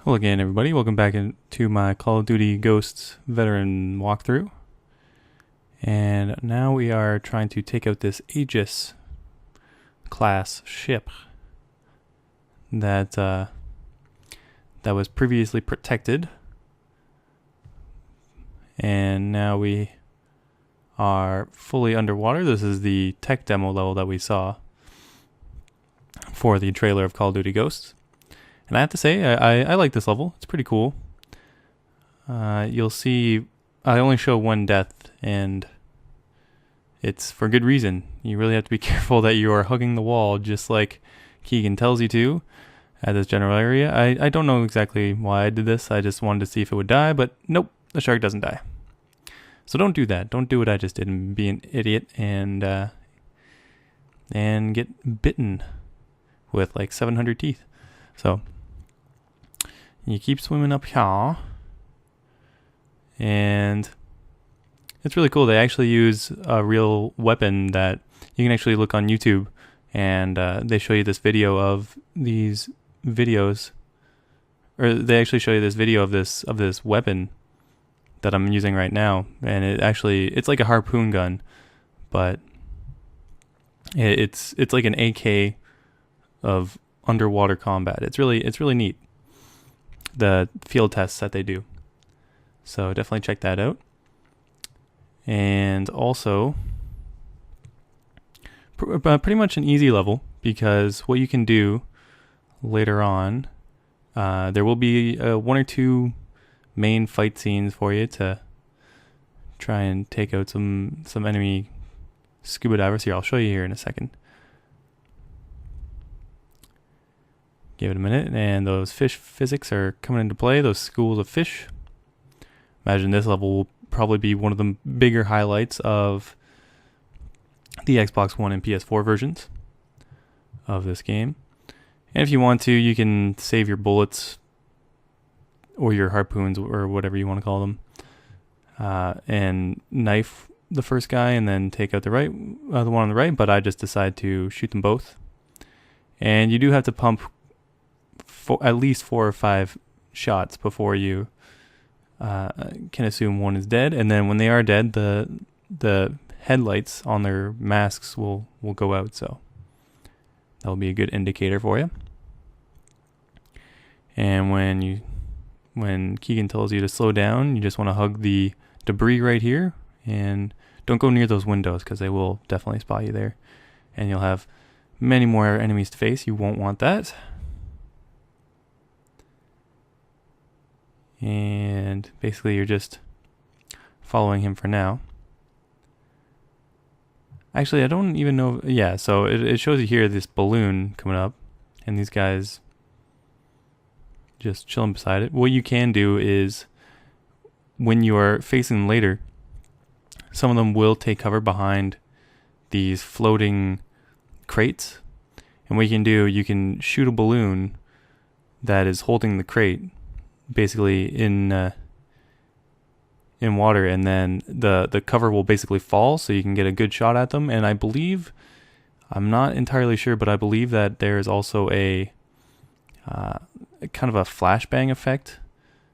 Hello again, everybody. Welcome back to my Call of Duty Ghosts veteran walkthrough. And now we are trying to take out this Aegis class ship that that was previously protected, and now we are fully underwater. This is the tech demo level that we saw for the trailer of Call of Duty Ghosts. And I have to say, I like this level. It's pretty cool. You'll see I only show one death, and it's for good reason. You really have to be careful that you are hugging the wall just like Keegan tells you to at this general area. I don't know exactly why I did this. I just wanted to see if it would die, but nope, the shark doesn't die. So don't do that. Don't do what I just did and be an idiot and get bitten with like 700 teeth. So you keep swimming up here, and it's really cool. They actually use a real weapon that you can actually look on YouTube, and they show you this video of these videos, or they actually show you this video of this weapon that I'm using right now, and it's like a harpoon gun, but it's like an AK of underwater combat. It's really neat, the field tests that they do. So definitely check that out. And also, pretty much an easy level, because what you can do later on, there will be one or two main fight scenes for you to try and take out some enemy scuba divers. Here, I'll show you here in a second. Give it a minute, and those fish physics are coming into play, those schools of fish. Imagine this level will probably be one of the bigger highlights of the Xbox One and PS4 versions of this game. And if you want to, you can save your bullets or your harpoons or whatever you want to call them, and knife the first guy and then take out the one on the right, but I just decide to shoot them both. And you do have to pump at least 4 or 5 shots before you can assume one is dead, and then when they are dead, the headlights on their masks will go out, so that will be a good indicator for you. And when Keegan tells you to slow down, you just want to hug the debris right here, and don't go near those windows because they will definitely spot you there, and you'll have many more enemies to face. You won't want that. And basically you're just following him for now. Actually, I don't even know. Yeah, so it shows you here this balloon coming up, and these guys just chilling beside it. What you can do is, when you are facing them later, some of them will take cover behind these floating crates. And what you can do, you can shoot a balloon that is holding the crate basically in water, and then the cover will basically fall, so you can get a good shot at them. And I believe, I'm not entirely sure, but I believe that there is also a kind of a flashbang effect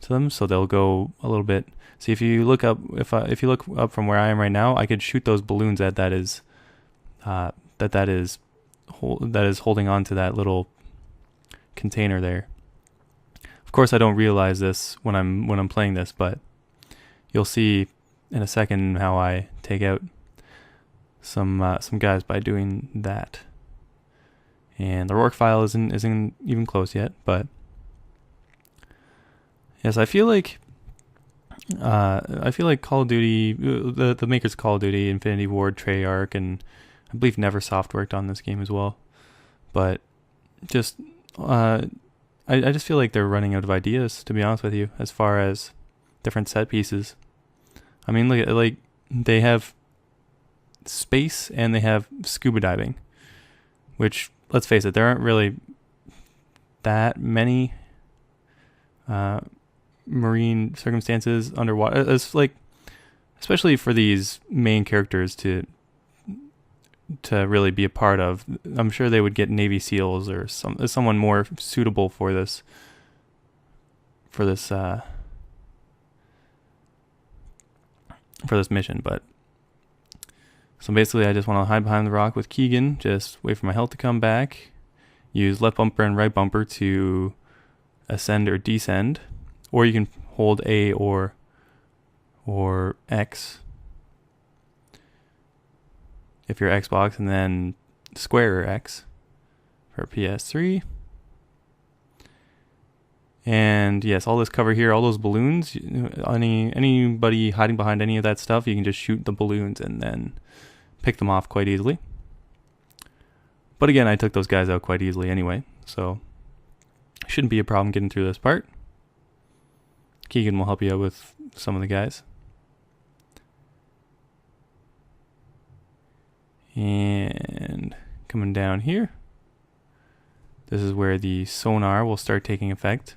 to them, so they'll go a little bit. See, if you look up, if you look up from where I am right now, I could shoot those balloons that is holding on to that little container there. Of course, I don't realize this when I'm playing this, but you'll see in a second how I take out some guys by doing that. And the Rourke file isn't even close yet, but yes, I feel like Call of Duty, the makers of Call of Duty, Infinity Ward, Treyarch, and I believe Neversoft worked on this game as well. But just I just feel like they're running out of ideas, to be honest with you, as far as different set pieces. I mean, look at, like, they have space and they have scuba diving, which, let's face it, there aren't really that many marine circumstances underwater. It's like, especially for these main characters to really be a part of. I'm sure they would get Navy SEALs or someone more suitable for this for this mission. But so basically, I just want to hide behind the rock with Keegan, just wait for my health to come back. Use left bumper and right bumper to ascend or descend, or you can hold A or X if you're Xbox, and then square or X for PS3. And yes, all this cover here, all those balloons, anybody hiding behind any of that stuff, you can just shoot the balloons and then pick them off quite easily. But again, I took those guys out quite easily anyway, so shouldn't be a problem getting through this part. Keegan will help you out with some of the guys. And coming down here, this is where the sonar will start taking effect.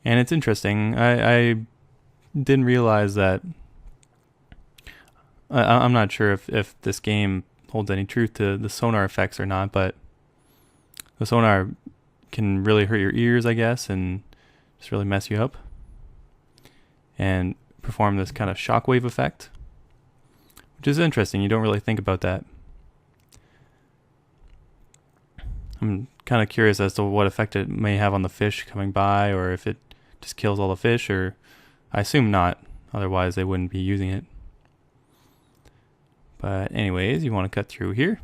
And it's interesting. I didn't realize that. I'm not sure if this game holds any truth to the sonar effects or not, but the sonar can really hurt your ears, I guess, and just really mess you up. And perform this kind of shockwave effect, which is interesting. You don't really think about that. I'm kind of curious as to what effect it may have on the fish coming by, or if it just kills all the fish, or I assume not, otherwise they wouldn't be using it. But anyways, you want to cut through here.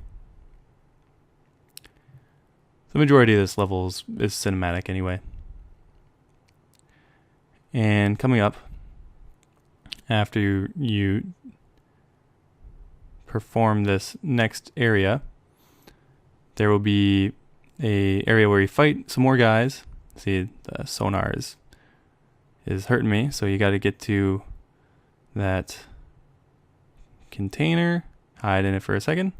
The majority of this level is cinematic anyway. And coming up, after you perform this next area, there will be a area where you fight some more guys. See, the sonar is hurting me, so you got to get to that container, hide in it for a second,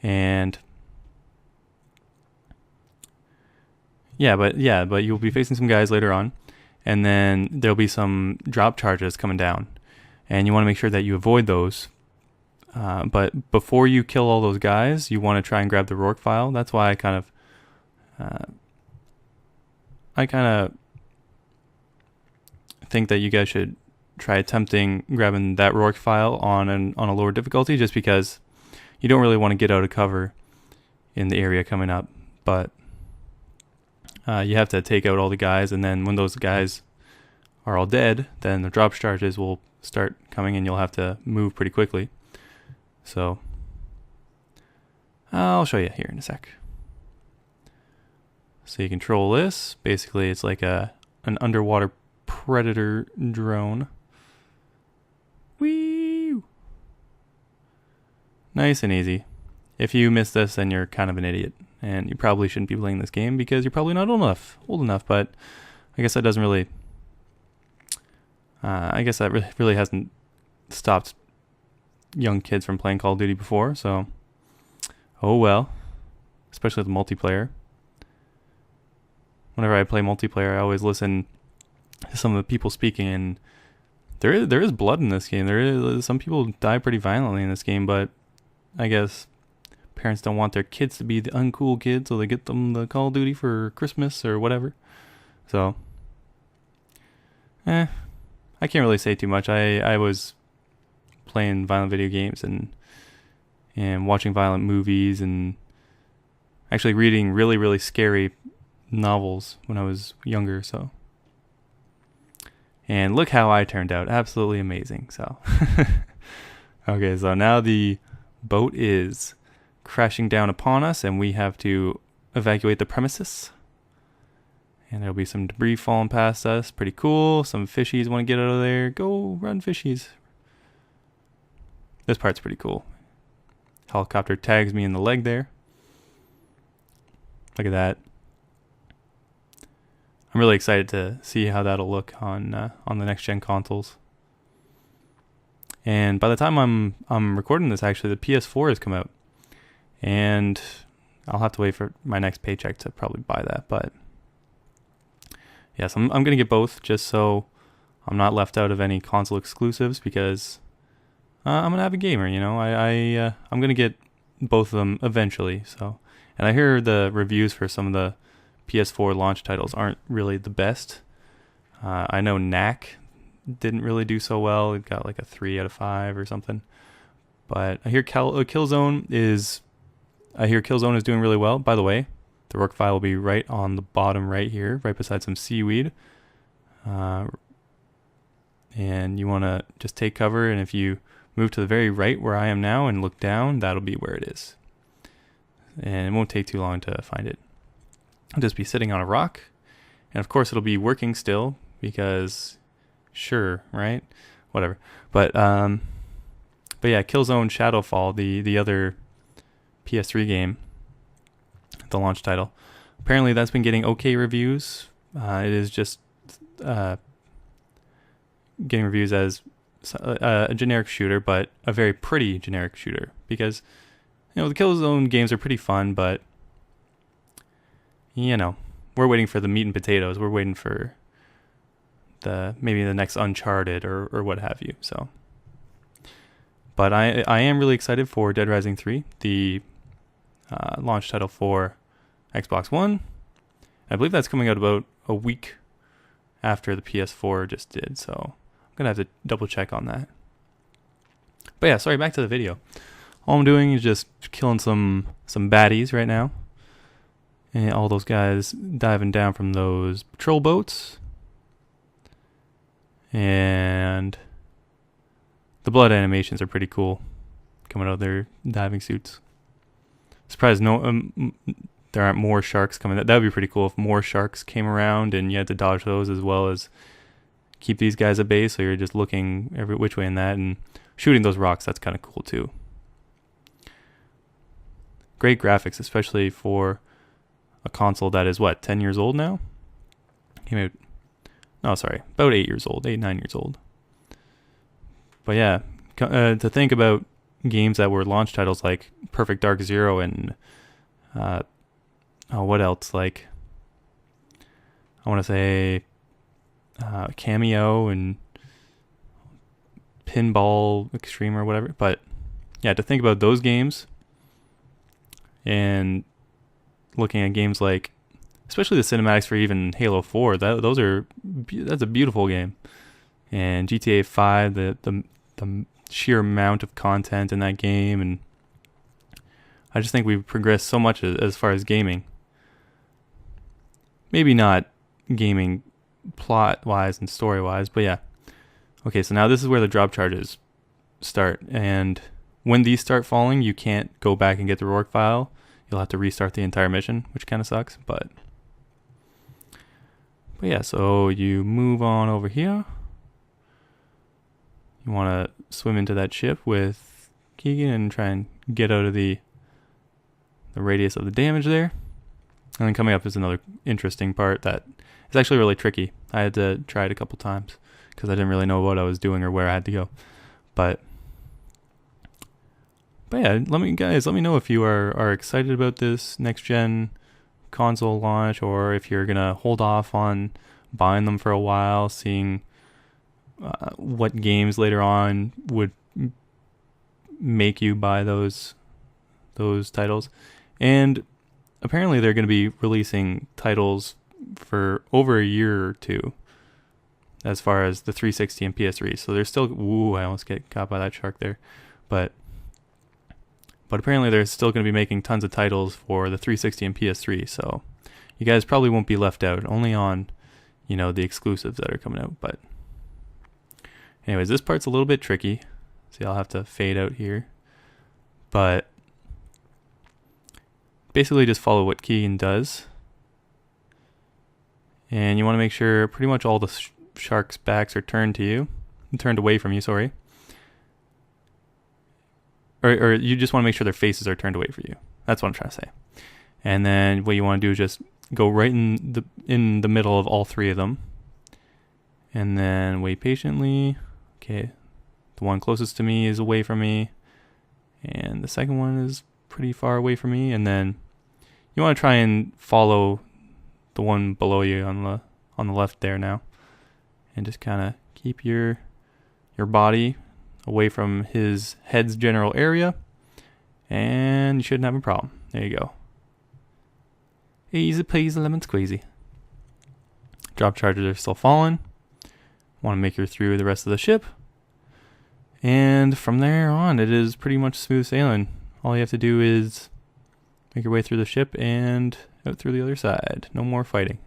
and but you'll be facing some guys later on, and then there'll be some drop charges coming down, and you want to make sure that you avoid those. But before you kill all those guys, you want to try and grab the Rourke file. That's why I kind of think that you guys should try attempting grabbing that Rourke file on a lower difficulty, just because you don't really want to get out of cover in the area coming up. But you have to take out all the guys, and then when those guys are all dead, then the drop charges will start coming, and you'll have to move pretty quickly. So I'll show you here in a sec. So you control this. Basically, it's like an underwater predator drone. Whee! Nice and easy. If you miss this, then you're kind of an idiot, and you probably shouldn't be playing this game because you're probably not old enough. But I guess that doesn't really. I guess that really hasn't stopped young kids from playing Call of Duty before. So, oh well. Especially the multiplayer. Whenever I play multiplayer, I always listen to some of the people speaking, and there is blood in this game. There is some people die pretty violently in this game, but I guess parents don't want their kids to be the uncool kids, so they get them the Call of Duty for Christmas or whatever. So, I can't really say too much. I was playing violent video games and watching violent movies and actually reading really, really scary novels when I was younger. So, and look how I turned out. Absolutely amazing. So, okay, so now the boat is crashing down upon us, and we have to evacuate the premises. And there'll be some debris falling past us. Pretty cool. Some fishies want to get out of there. Go run, fishies. This part's pretty cool. Helicopter tags me in the leg there. Look at that. I'm really excited to see how that'll look on the next gen consoles. And by the time I'm recording this, actually, the PS4 has come out, and I'll have to wait for my next paycheck to probably buy that. But yes, I'm gonna get both just so I'm not left out of any console exclusives, because I'm an avid gamer. You know, I'm gonna get both of them eventually. So, and I hear the reviews for some of the PS4 launch titles aren't really the best. I know Knack didn't really do so well. It got like a 3 out of 5 or something. But I hear Killzone is doing really well. By the way, the rook file will be right on the bottom right here, right beside some seaweed. And you want to just take cover, and if you move to the very right where I am now and look down, that'll be where it is. And it won't take too long to find it. I'll just be sitting on a rock, and of course it'll be working still because sure, right? Whatever. But yeah, Killzone Shadowfall, the other PS3 game, the launch title. Apparently that's been getting okay reviews. It is just getting reviews as a generic shooter, but a very pretty generic shooter, because the Killzone games are pretty fun, but we're waiting for the meat and potatoes. We're waiting for maybe the next Uncharted or what have you. So, but I am really excited for Dead Rising 3, the launch title for Xbox One. I believe that's coming out about a week after the PS4 just did, so I'm gonna have to double check on that. But yeah, sorry, back to the video. All I'm doing is just killing some baddies right now. And all those guys diving down from those patrol boats. And the blood animations are pretty cool, coming out of their diving suits. Surprised there aren't more sharks coming. That would be pretty cool if more sharks came around and you had to dodge those as well as keep these guys at bay. So you're just looking every which way in that and shooting those rocks. That's kind of cool too. Great graphics, especially for a console that is 10 years old now? About 8 years old, 9 years old. But yeah, to think about games that were launch titles like Perfect Dark Zero and what else? Like, I want to say Cameo and Pinball Extreme or whatever. But yeah, to think about those games and looking at games like, especially the cinematics for even Halo 4, that's a beautiful game. And GTA 5, the sheer amount of content in that game, and I just think we've progressed so much as far as gaming. Maybe not gaming plot-wise and story-wise, but yeah. Okay, so now this is where the drop charges start, and when these start falling, you can't go back and get the Rourke file. You'll have to restart the entire mission, which kind of sucks, but yeah, so you move on over here. You want to swim into that ship with Keegan and try and get out of the radius of the damage there. And then coming up is another interesting part that is actually really tricky. I had to try it a couple times because I didn't really know what I was doing or where I had to go. But yeah, let me know if you are excited about this next gen console launch, or if you're gonna hold off on buying them for a while, seeing what games later on would make you buy those titles. And apparently they're going to be releasing titles for over a year or two as far as the 360 and PS3. So they're still, I almost get caught by that shark there. But apparently they're still going to be making tons of titles for the 360 and PS3. So you guys probably won't be left out, only on, the exclusives that are coming out. But anyways, this part's a little bit tricky. See, I'll have to fade out here. But basically just follow what Keegan does. And you want to make sure pretty much all the sharks' backs are turned away from you, sorry. Or you just want to make sure their faces are turned away from you. That's what I'm trying to say. And then what you want to do is just go right in the middle of all three of them. And then wait patiently. Okay. The one closest to me is away from me. And the second one is pretty far away from me. And then you want to try and follow the one below you on the left there now. And just kind of keep your body away from his head's general area, and you shouldn't have a problem. There you go. Easy peasy lemon squeezy. Drop charges are still falling. Want to make your through the rest of the ship. And from there on, it is pretty much smooth sailing. All you have to do is make your way through the ship and out through the other side. No more fighting.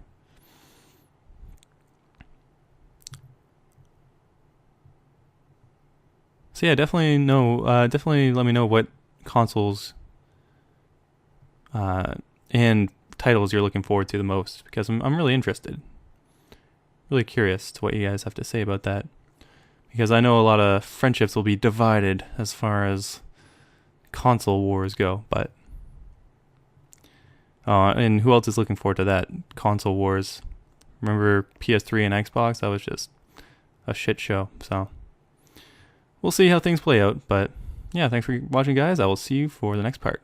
So yeah, definitely let me know what consoles and titles you're looking forward to the most, because I'm really interested. Really curious to what you guys have to say about that. Because I know a lot of friendships will be divided as far as console wars go, but and who else is looking forward to that? Console wars. Remember PS3 and Xbox? That was just a shit show. So we'll see how things play out. But yeah, thanks for watching, guys. I will see you for the next part.